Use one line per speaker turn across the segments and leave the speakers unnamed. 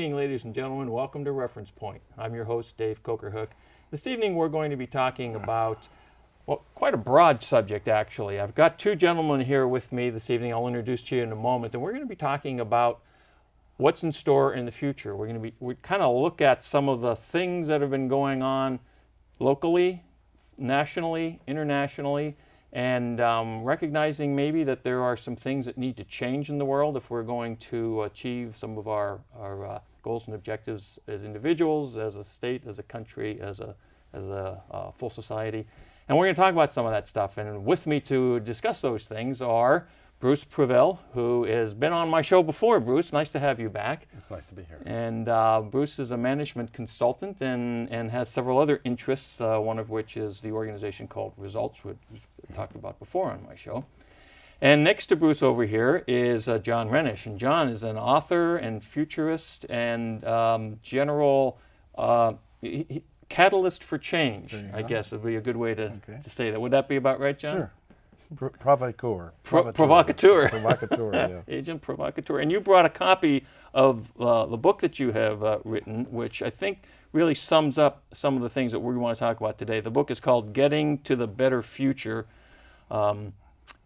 evening, ladies and gentlemen. Welcome to Reference Point. I'm your host, Dave Cokerhook. This evening we're going to be talking about, well, quite a broad subject, actually. I've got two gentlemen here with me this evening. I'll introduce to you in a moment. And we're going to be talking about what's in store in the future. We kind of look at some of the things that have been going on locally, nationally, internationally, and recognizing maybe that there are some things that need to change in the world if we're going to achieve some of our goals and objectives as individuals, as a state, as a country, as a full society. And we're going to talk about some of that stuff. And with me to discuss those things are Bruce Preville, who has been on my show before. Bruce, nice to have you back.
It's nice to be here.
And Bruce is a management consultant and has several other interests, one of which is the organization called Results, which we talked about before on my show. And next to Bruce over here is John Renesch. And John is an author and futurist and general catalyst for change, I guess would be a good way to say that. Would that be about right, John?
Sure. Provocateur.
Provocateur.
Provocateur, yes.
Agent Provocateur. And you brought a copy of the book that you have written, which I think really sums up some of the things that we want to talk about today. The book is called Getting to the Better Future. And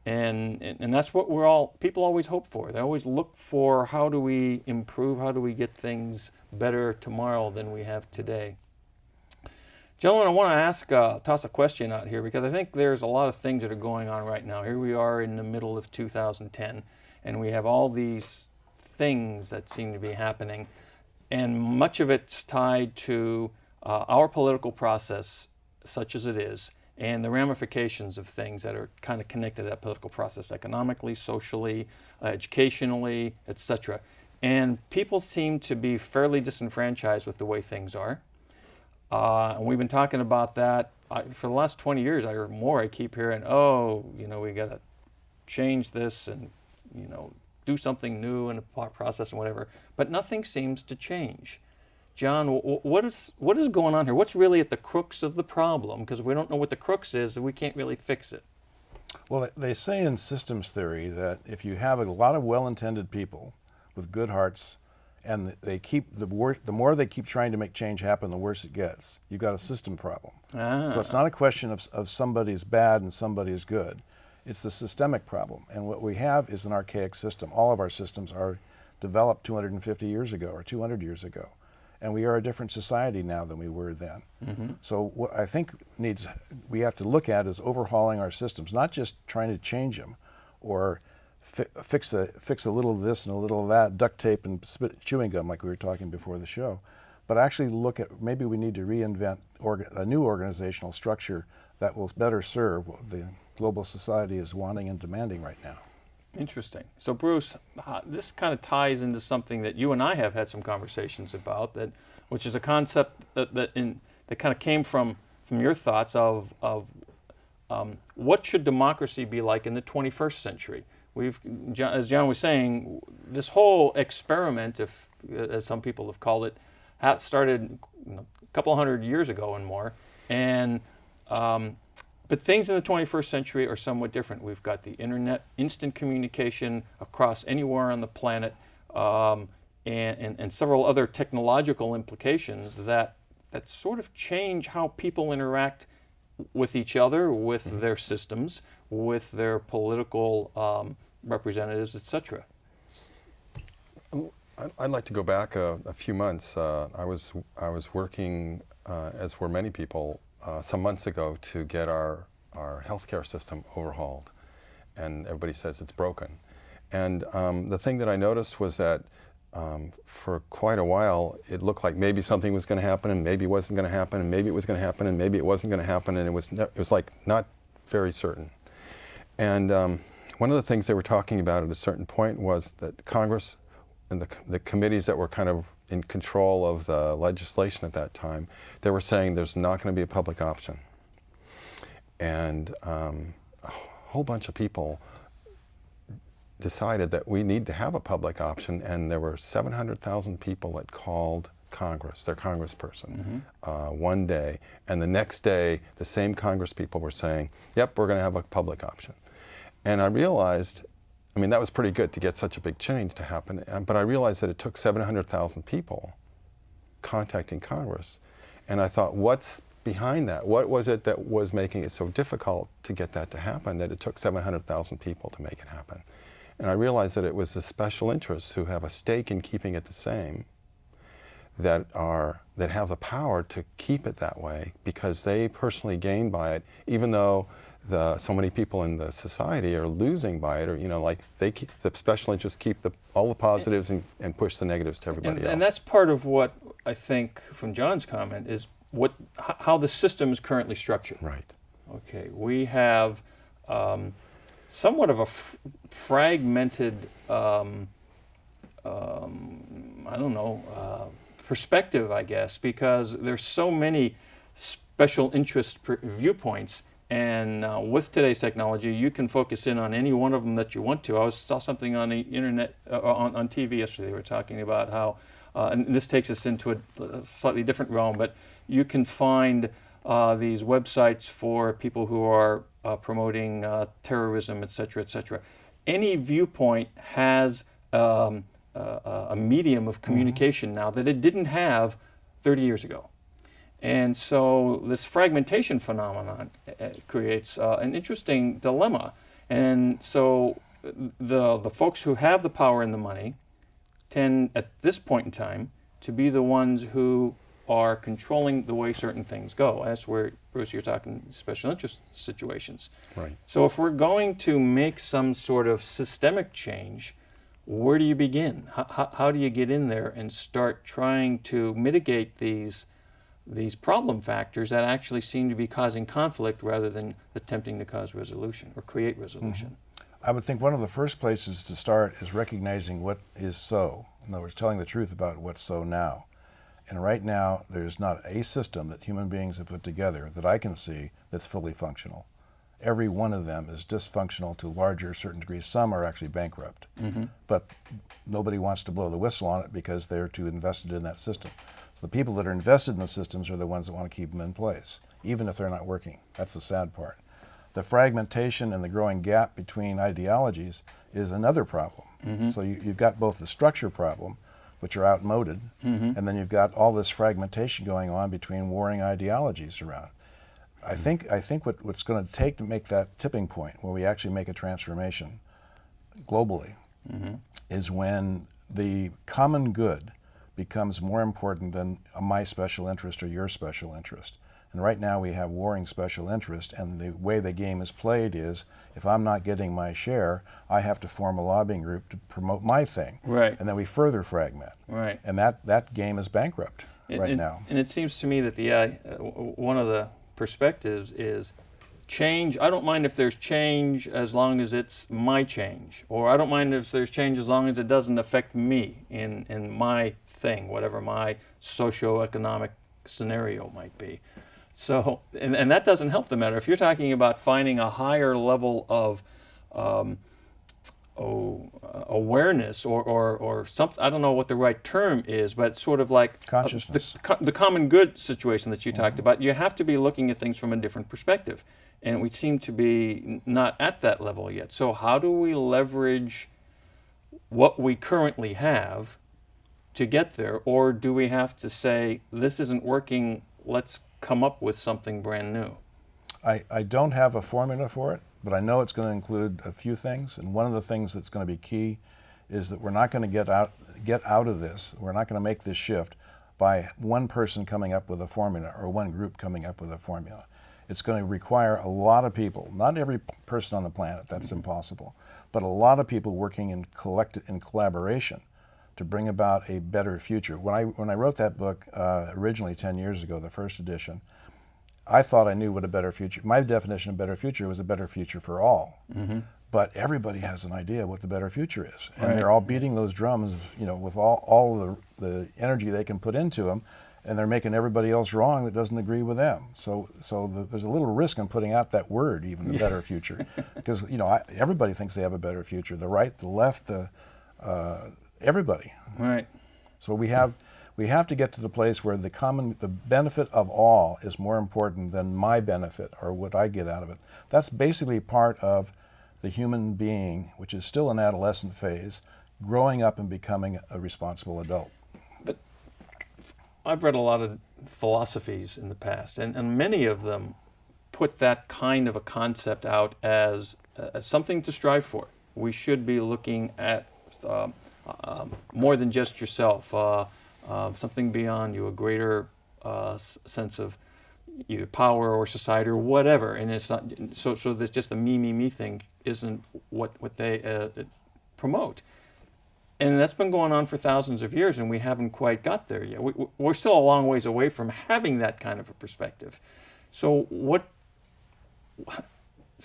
that's what people always hope for. They always look for, how do we improve, how do we get things better tomorrow than we have today. Gentlemen, I want to toss a question out here, because I think there's a lot of things that are going on right now. Here we are in the middle of 2010, and we have all these things that seem to be happening, and much of it's tied to our political process, such as it is, and the ramifications of things that are kind of connected to that political process, economically, socially, educationally, etc. And people seem to be fairly disenfranchised with the way things are. And we've been talking about that for the last 20 years or more. I keep hearing, we got to change this and, do something new in a process and whatever. But nothing seems to change. John, what is going on here? What's really at the crux of the problem? Because if we don't know what the crux is, we can't really fix it.
Well, they say in systems theory that if you have a lot of well-intended people with good hearts, and they keep the more they keep trying to make change happen, the worse it gets. You've got a system problem. So it's not a question of somebody's bad and somebody's good. It's the systemic problem. And what we have is an archaic system. All of our systems are developed 250 years ago or 200 years ago. And we are a different society now than we were then. Mm-hmm. So what I think we have to look at is overhauling our systems, not just trying to change them or fix a little of this and a little of that, duct tape and chewing gum like we were talking before the show, but actually look at, maybe we need to reinvent a new organizational structure that will better serve what the global society is wanting and demanding right now.
Interesting. So Bruce, this kind of ties into something that you and I have had some conversations about, which is a concept that kind of came from your thoughts of what should democracy be like in the 21st century. As John was saying, this whole experiment, as some people have called it, started a couple hundred years ago and more. And but things in the 21st century are somewhat different. We've got the internet, instant communication across anywhere on the planet, and several other technological implications that sort of change how people interact with each other, with their systems, with their political representatives, etc.
I'd like to go back a few months. I was working, as were many people, some months ago to get our healthcare system overhauled, and everybody says it's broken. And the thing that I noticed was that for quite a while, it looked like maybe something was going to happen, and maybe it wasn't going to happen, and maybe it was going to happen, and maybe it wasn't going to happen, and it was like not very certain. And one of the things they were talking about at a certain point was that Congress and the committees that were kind of in control of the legislation at that time, they were saying there's not going to be a public option. And a whole bunch of people decided that we need to have a public option, and there were 700,000 people that called Congress, their congressperson, one day, and the next day the same Congress people were saying, yep, we're going to have a public option. And I realized I mean, that was pretty good to get such a big change to happen. But I realized that it took 700,000 people contacting Congress. And I thought, what's behind that? What was it that was making it so difficult to get that to happen, that it took 700,000 people to make it happen? And I realized that it was the special interests who have a stake in keeping it the same that have the power to keep it that way, because they personally gain by it, even though so many people in the society are losing by it, or like the special interests keep all the positives and push the negatives to everybody else.
And that's part of what I think from John's comment is how the system is currently structured.
Right.
Okay, we have somewhat of a fragmented, perspective, I guess, because there's so many special interest viewpoints. And with today's technology, you can focus in on any one of them that you want to. I saw something on the internet, on TV yesterday. They were talking about how, and this takes us into a slightly different realm, but you can find these websites for people who are promoting terrorism, et cetera, et cetera. Any viewpoint has a medium of communication now that it didn't have 30 years ago. And so this fragmentation phenomenon creates an interesting dilemma. And so the folks who have the power and the money tend, at this point in time, to be the ones who are controlling the way certain things go. That's where, Bruce, you're talking special interest situations.
Right.
So if we're going to make some sort of systemic change, where do you begin? How do you get in there and start trying to mitigate these problem factors that actually seem to be causing conflict rather than attempting to cause resolution or create resolution?
Mm-hmm. I would think one of the first places to start is recognizing what is so. In other words, telling the truth about what's so now. And right now, there's not a system that human beings have put together that I can see that's fully functional. Every one of them is dysfunctional to larger or certain degrees. Some are actually bankrupt. Mm-hmm. But nobody wants to blow the whistle on it because they're too invested in that system. So the people that are invested in the systems are the ones that want to keep them in place, even if they're not working. That's the sad part. The fragmentation and the growing gap between ideologies is another problem. Mm-hmm. So you've got both the structure problem, which are outmoded, mm-hmm. and then you've got all this fragmentation going on between warring ideologies around. I think what's going to take to make that tipping point where we actually make a transformation globally mm-hmm. is when the common good becomes more important than my special interest or your special interest. And right now we have warring special interest, and the way the game is played is, if I'm not getting my share, I have to form a lobbying group to promote my thing.
Right.
And then we further fragment.
Right.
And that game is bankrupt now.
And it seems to me that one of the perspectives is change. I don't mind if there's change as long as it's my change, or I don't mind if there's change as long as it doesn't affect me in my thing, whatever my socioeconomic scenario might be. So, and that doesn't help the matter. If you're talking about finding a higher level of awareness or something, I don't know what the right term is, but sort of like
consciousness,
the common good situation that you mm-hmm. talked about, you have to be looking at things from a different perspective. And we seem to be not at that level yet. So how do we leverage what we currently have to get there? Or do we have to say, this isn't working, let's come up with something brand new?
I don't have a formula for it, but I know it's going to include a few things. And one of the things that's going to be key is that we're not going to get out of this. We're not going to make this shift by one person coming up with a formula or one group coming up with a formula. It's going to require a lot of people, not every person on the planet, that's mm-hmm. impossible, but a lot of people working in collaboration to bring about a better future. When I wrote that book originally 10 years ago, the first edition, I thought I knew what a better future, my definition of better future was a better future for all. Mm-hmm. But everybody has an idea what the better future is. And right. They're all beating those drums, with all the energy they can put into them, and they're making everybody else wrong that doesn't agree with them. So there's a little risk in putting out that word, even the better future, because everybody thinks they have a better future. The right, the left, everybody.
Right.
So we have to get to the place where the benefit of all is more important than my benefit or what I get out of it. That's basically part of the human being, which is still an adolescent phase, growing up and becoming a responsible adult.
But I've read a lot of philosophies in the past, and many of them put that kind of a concept out as something to strive for. We should be looking at more than just yourself, something beyond you, a greater sense of either power or society or whatever. And it's not so that just the me thing isn't what they promote. And that's been going on for thousands of years, and we haven't quite got there yet. We're still a long ways away from having that kind of a perspective. So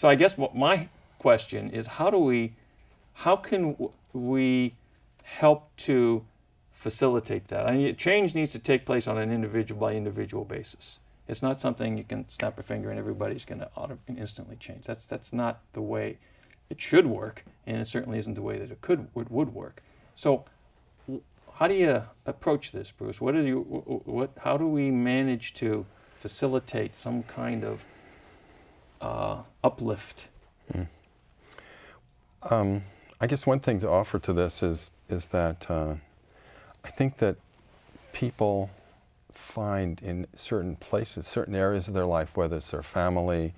I guess what my question is, how can we help to facilitate that? I mean, change needs to take place on an individual by individual basis. It's not something you can snap a finger and everybody's going to instantly change. That's not the way it should work, and it certainly isn't the way that it would work. So, how do you approach this, Bruce? How do we manage to facilitate some kind of uplift?
I guess one thing to offer to this is that I think that people find in certain places, certain areas of their life, whether it's their family,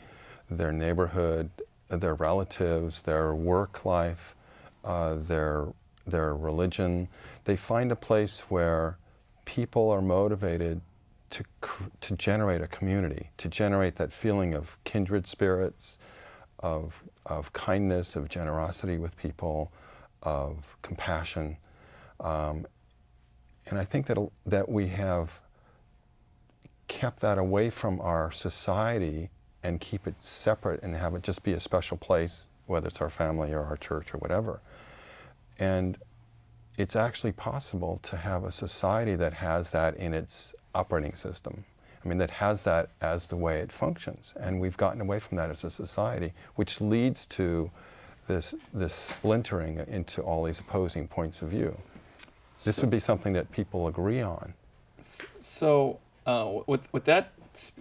their neighborhood, their relatives, their work life, their religion, they find a place where people are motivated to generate a community, to generate that feeling of kindred spirits, of kindness, of generosity with people, of compassion. And I think that we have kept that away from our society and keep it separate and have it just be a special place, whether it's our family or our church or whatever. And it's actually possible to have a society that has that in its operating system. I mean, that has that as the way it functions. And we've gotten away from that as a society, which leads to this splintering into all these opposing points of view. This would be something that people agree on.
So what that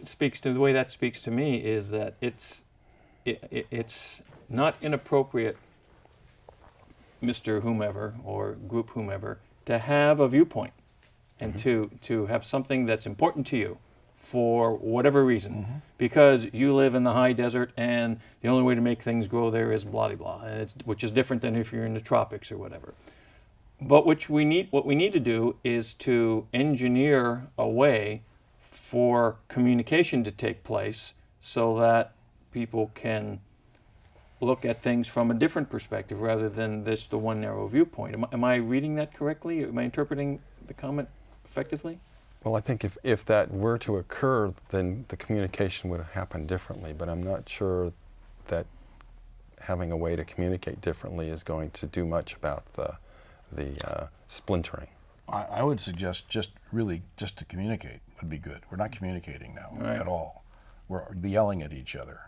speaks to, the way that speaks to me is that it's not inappropriate, Mr. Whomever or group whomever, to have a viewpoint and to have something that's important to you for whatever reason, because you live in the high desert and the only way to make things grow there is blah, blah, blah, and which is different than if you're in the tropics or whatever. But what we need to do is to engineer a way for communication to take place so that people can look at things from a different perspective rather than the one narrow viewpoint. Am I reading that correctly? Am I interpreting the comment effectively?
Well, I think if that were to occur, then the communication would happen differently, but I'm not sure that having a way to communicate differently is going to do much about the splintering.
I would suggest just to communicate would be good. We're not communicating now at all. We're yelling at each other.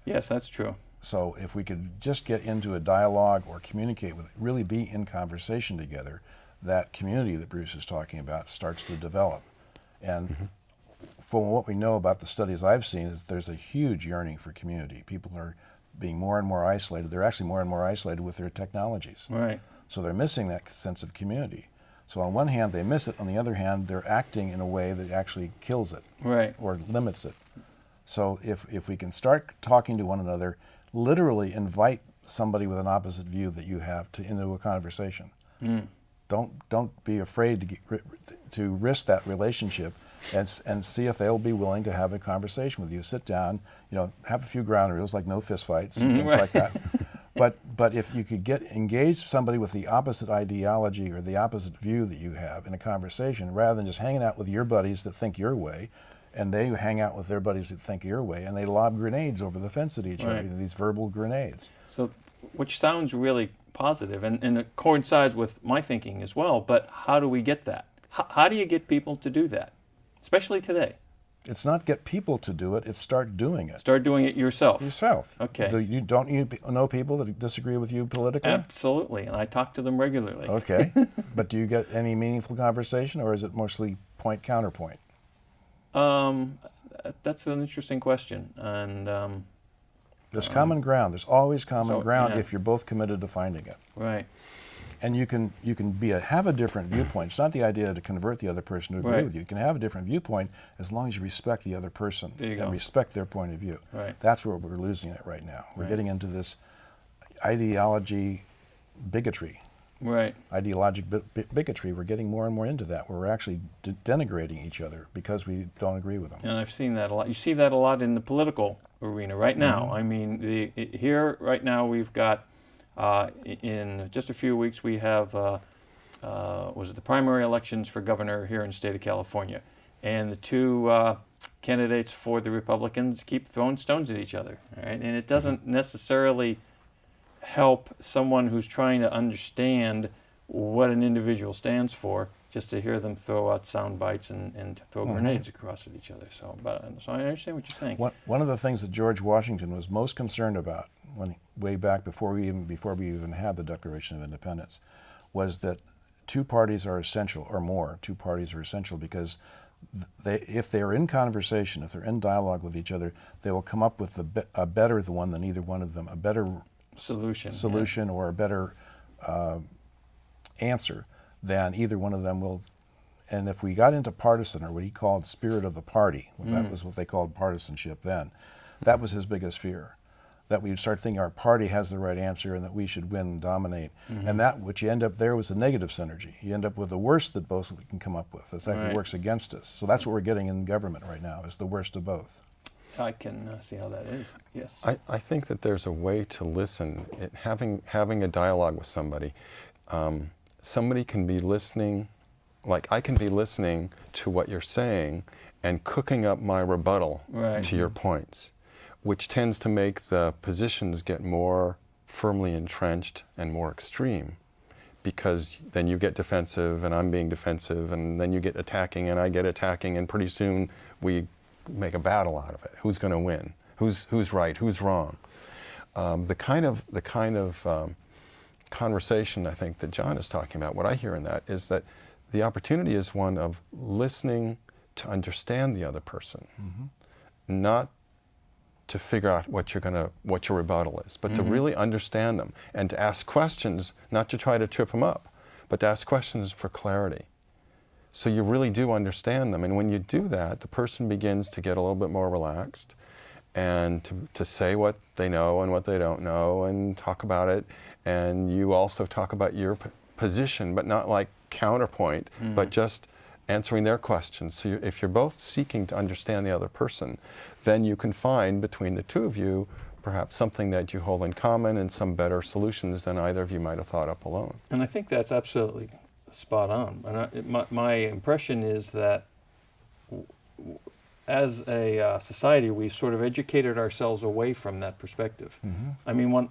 Yes, that's true.
So if we could just get into a dialogue or communicate with, really be in conversation together, that community that Bruce is talking about starts to develop. And from what we know about the studies I've seen is there's a huge yearning for community. People are being more and more isolated. They're actually more and more isolated with their technologies.
Right.
So they're missing that sense of community. So on one hand, they miss it. On the other hand, they're acting in a way that actually kills it,
right,
or limits it. So if we can start talking to one another, literally invite somebody with an opposite view that you have into a conversation. Don't be afraid to risk that relationship, and see if they'll be willing to have a conversation with you. Sit down, have a few ground rules like no fist fights and things like that. But if you could engage somebody with the opposite ideology or the opposite view that you have in a conversation, rather than just hanging out with your buddies that think your way, and they hang out with their buddies that think your way, and they lob grenades over the fence at each other, these verbal grenades.
So, which sounds really positive, and it coincides with my thinking as well, but how do we get that? How do you get people to do that, especially today?
It's not get people to do it, it's start doing it.
Start doing it yourself.
Okay. Don't you know people that disagree with you politically?
Absolutely, and I talk to them regularly.
Okay. But do you get any meaningful conversation, or is it mostly point counterpoint?
That's an interesting question, and
There's common ground. There's always common ground
yeah.
if you're both committed to finding it.
Right.
And you can have a different viewpoint. It's not the idea to convert the other person to agree
Right.
with you. You can have a different viewpoint as long as you respect the other person
There you
and
go.
respect their point of view.
Right.
That's where we're losing it right now. We're
Right.
getting into this ideology bigotry.
Right.
Ideologic bigotry. We're getting more and more into that, where we're actually denigrating each other because we don't agree with them.
And I've seen that a lot. You see that a lot in the political arena right now. I mean, here right now we've got, in just a few weeks, we have, was it the primary elections for governor here in the state of California. And the two candidates for the Republicans keep throwing stones at each other. Right? And it doesn't necessarily help someone who's trying to understand what an individual stands for, just to hear them throw out sound bites and throw grenades across at each other. So I understand what you're saying.
One of the things that George Washington was most concerned about, way back before we even had the Declaration of Independence, was that two parties are essential, or more. Two parties are essential because if they are in conversation, if they're in dialogue with each other, they will come up with a better one than either one of them, a better solution or a better answer than either one of them will. And if we got into partisan, or what he called spirit of the party, that was what they called partisanship then, that was his biggest fear, that we'd start thinking our party has the right answer and that we should win and dominate. And that, what you end up there was a negative synergy. You end up with the worst that both can come up with. It actually works against us. So that's what we're getting in government right now, is the worst of both.
I can see how that is. Yes.
I think that there's a way to listen. Having a dialogue with somebody. Somebody can be listening, like I can be listening to what you're saying and cooking up my rebuttal to your points, which tends to make the positions get more firmly entrenched and more extreme, because then you get defensive and I'm being defensive, and then you get attacking and I get attacking, and pretty soon we make a battle out of it. Who's going to win? Who's right? Who's wrong? The kind of conversation I think that John is talking about, what I hear in that is that the opportunity is one of listening to understand the other person, not to figure out what your rebuttal is, but to really understand them and to ask questions, not to try to trip them up, but to ask questions for clarity. So you really do understand them. And when you do that, the person begins to get a little bit more relaxed and to say what they know and what they don't know and talk about it. And you also talk about your position, but not like counterpoint, but just answering their questions. So if you're both seeking to understand the other person, then you can find between the two of you perhaps something that you hold in common and some better solutions than either of you might have thought up alone.
And I think that's absolutely spot on. And my impression is that as a society, we sort of educated ourselves away from that perspective. I mean,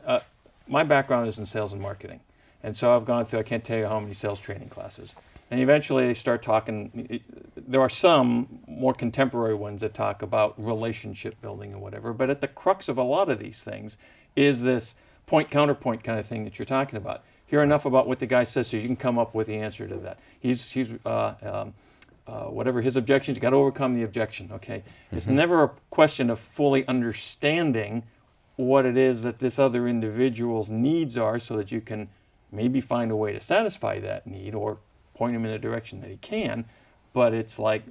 my background is in sales and marketing. And so I've gone through, I can't tell you how many sales training classes. And eventually they start talking, there are some more contemporary ones that talk about relationship building and whatever, but at the crux of a lot of these things is this point-counterpoint kind of thing that you're talking about. Hear enough about what the guy says so you can come up with the answer to that. Whatever his objections, you got to overcome the objection, okay? It's never a question of fully understanding what it is that this other individual's needs are so that you can maybe find a way to satisfy that need or point him in a direction that he can, but it's like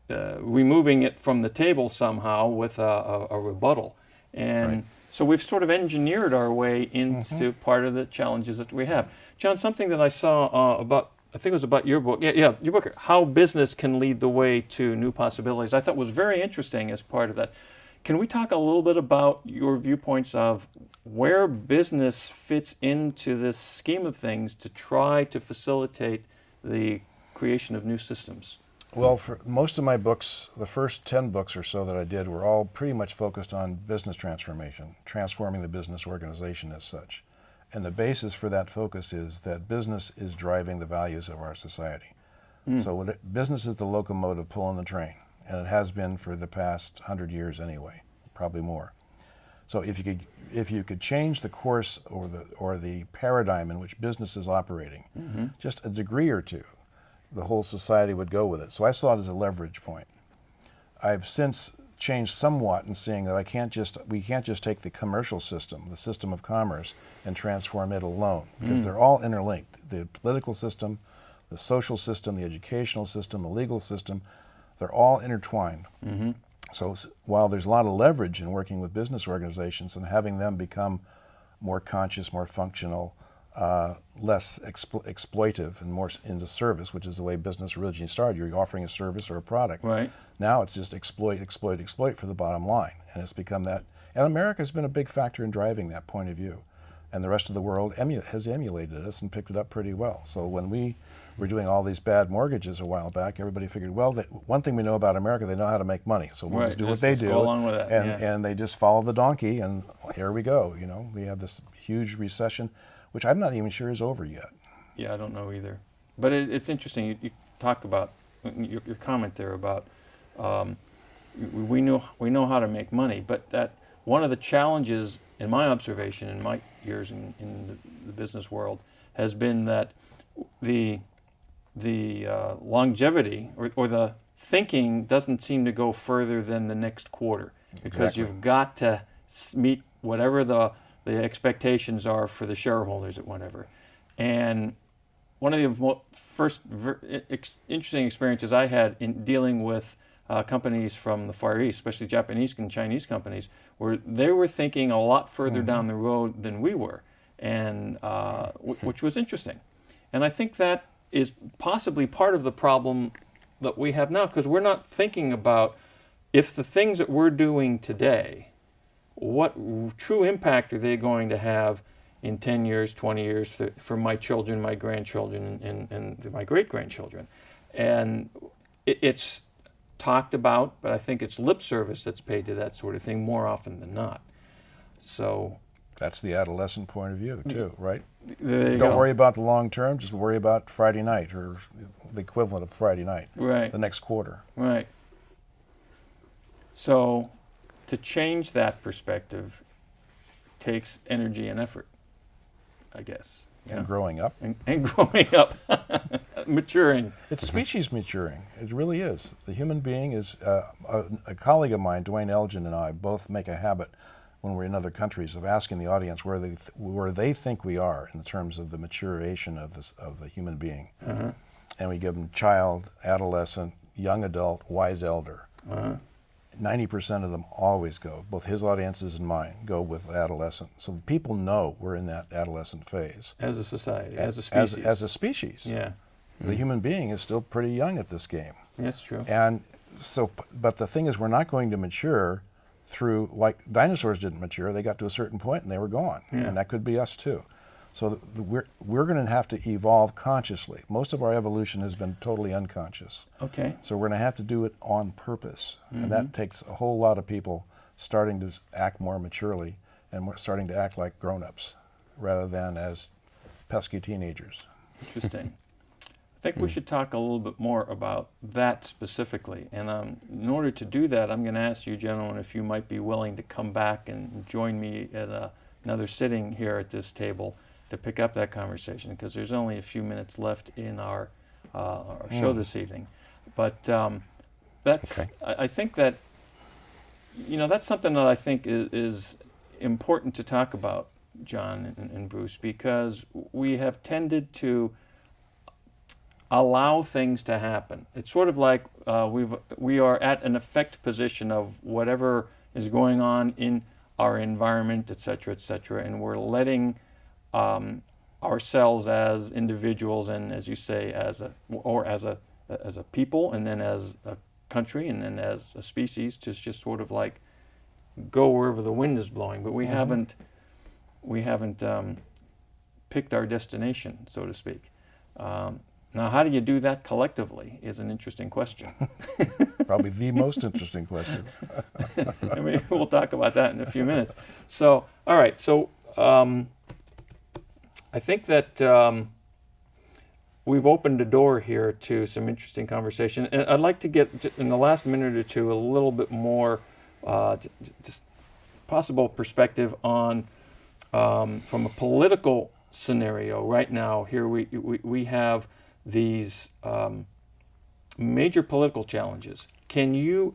removing it from the table somehow with a rebuttal. And so we've sort of engineered our way into part of the challenges that we have. John, something that I saw about, I think it was about your book, your book, How Business Can Lead the Way to New Possibilities, I thought was very interesting as part of that. Can we talk a little bit about your viewpoints of where business fits into this scheme of things to try to facilitate the creation of new systems?
Well, for most of my books, the first 10 books or so that I did were all pretty much focused on business transformation, transforming the business organization as such. And the basis for that focus is that business is driving the values of our society. So business is the locomotive pulling the train, and it has been for the past 100 years anyway, probably more. So if you could change the course or the paradigm in which business is operating, just a degree or two, the whole society would go with it. So I saw it as a leverage point. I've since changed somewhat in seeing that we can't just take the commercial system, the system of commerce, and transform it alone, because they're all interlinked. The political system, the social system, the educational system, the legal system, they're all intertwined. So while there's a lot of leverage in working with business organizations and having them become more conscious, more functional, less exploitive, and more into service, which is the way business originally started. You're offering a service or a product.
Right.
Now it's just exploit for the bottom line, and it's become that. And America's been a big factor in driving that point of view, and the rest of the world has emulated us and picked it up pretty well. So when we were doing all these bad mortgages a while back, everybody figured, well, one thing we know about America, they know how to make money, so we'll just do what they do,
go along with that.
And they just follow the donkey, and here we go. You know, we have this huge recession, which I'm not even sure is over yet.
Yeah, I don't know either. But it's interesting. You talk about your comment there about we know how to make money, but that one of the challenges, in my observation, in my years in the business world, has been that the longevity or the thinking doesn't seem to go further than the next quarter, because you've got to meet whatever the expectations are for the shareholders at whatever. And one of the first interesting experiences I had in dealing with companies from the Far East, especially Japanese and Chinese companies, where they were thinking a lot further down the road than we were, and which was interesting. And I think that is possibly part of the problem that we have now, because we're not thinking about if the things that we're doing today, what true impact are they going to have in 10 years, 20 years for my children, my grandchildren, and my great-grandchildren. And it's talked about, but I think it's lip service that's paid to that sort of thing more often than not. So
that's the adolescent point of view, too, right?
Don't
worry about the long term, just worry about Friday night, or the equivalent of Friday night,
right?
The next quarter.
Right. So to change that perspective takes energy and effort, I guess.
And growing up.
And growing up. Maturing.
It's species maturing. It really is. The human being is, a colleague of mine, Dwayne Elgin, and I both make a habit when we're in other countries of asking the audience where they think we are in terms of the maturation of the human being. And we give them child, adolescent, young adult, wise elder. 90% of them always go, both his audiences and mine, go with adolescent. So people know we're in that adolescent phase.
As a society, as a species.
As a species.
Yeah.
The human being is still pretty young at this game.
That's true.
And so, but the thing is, we're not going to mature through, like dinosaurs didn't mature. They got to a certain point and they were gone. And that could be us too. So we're going to have to evolve consciously. Most of our evolution has been totally unconscious.
Okay.
So we're going to have to do it on purpose. And that takes a whole lot of people starting to act more maturely and starting to act like grown-ups rather than as pesky teenagers.
Interesting. I think we should talk a little bit more about that specifically. And in order to do that, I'm going to ask you, gentlemen, if you might be willing to come back and join me at another sitting here at this table to pick up that conversation, because there's only a few minutes left in our show this evening. But that's, okay. I think that, that's something that I think is important to talk about, John and Bruce, because we have tended to allow things to happen. It's sort of like we are at an effect position of whatever is going on in our environment, et cetera, and we're letting ourselves as individuals, and as you say, as a people, and then as a country, and then as a species, to just sort of like go wherever the wind is blowing. But we haven't picked our destination, so to speak. Now, how do you do that collectively is an interesting question.
Probably the most interesting question.
I mean, we'll talk about that in a few minutes. So, all right. So, I think that we've opened a door here to some interesting conversation. And I'd like to get, in the last minute or two, a little bit more just possible perspective on, from a political scenario right now. Here we have these major political challenges. Can you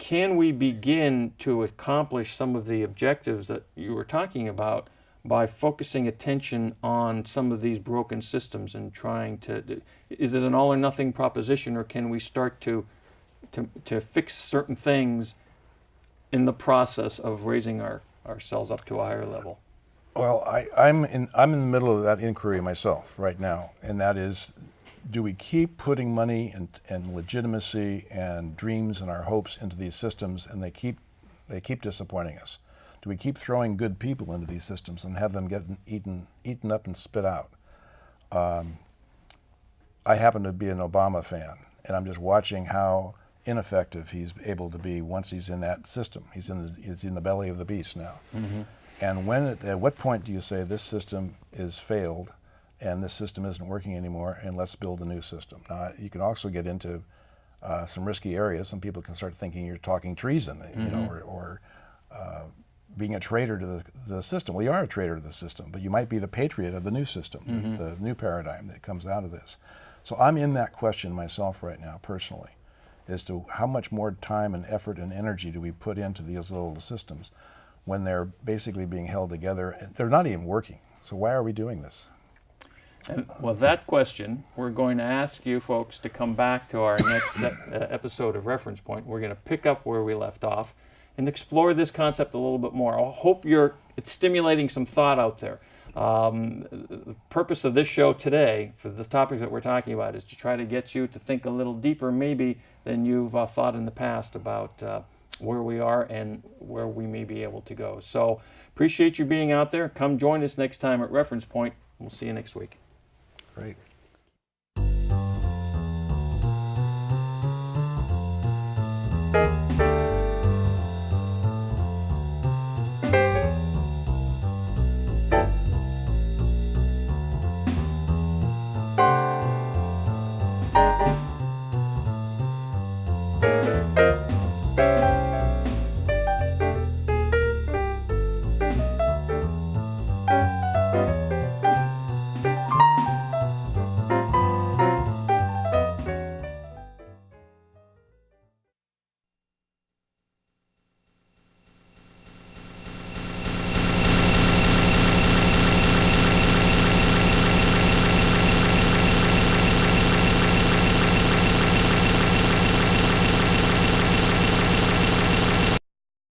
can we begin to accomplish some of the objectives that you were talking about by focusing attention on some of these broken systems and trying to, is it an all or nothing proposition, or can we start to fix certain things in the process of raising ourselves up to a higher level?
Well, I'm in the middle of that inquiry myself right now, and that is, do we keep putting money and legitimacy and dreams and our hopes into these systems, and they keep disappointing us? Do we keep throwing good people into these systems and have them get eaten up and spit out? I happen to be an Obama fan, and I'm just watching how ineffective he's able to be once he's in that system. He's in the belly of the beast now. Mm-hmm. And at what point do you say this system is failed and this system isn't working anymore, and let's build a new system? Now, you can also get into some risky areas. Some people can start thinking you're talking treason, mm-hmm. you know, or being a traitor to the system. Well, you are a traitor to the system, but you might be the patriot of the new system, mm-hmm. the new paradigm that comes out of this. So I'm in that question myself right now, personally, as to how much more time and effort and energy do we put into these little systems when they're basically being held together and they're not even working. So why are we doing this?
And well, that question, we're going to ask you folks to come back to our next episode of Reference Point. We're going to pick up where we left off and explore this concept a little bit more. I hope it's stimulating some thought out there. The purpose of this show today, for the topics that we're talking about, is to try to get you to think a little deeper maybe than you've thought in the past about where we are and where we may be able to go. So appreciate you being out there. Come join us next time at Reference Point. We'll see you next week.
Great.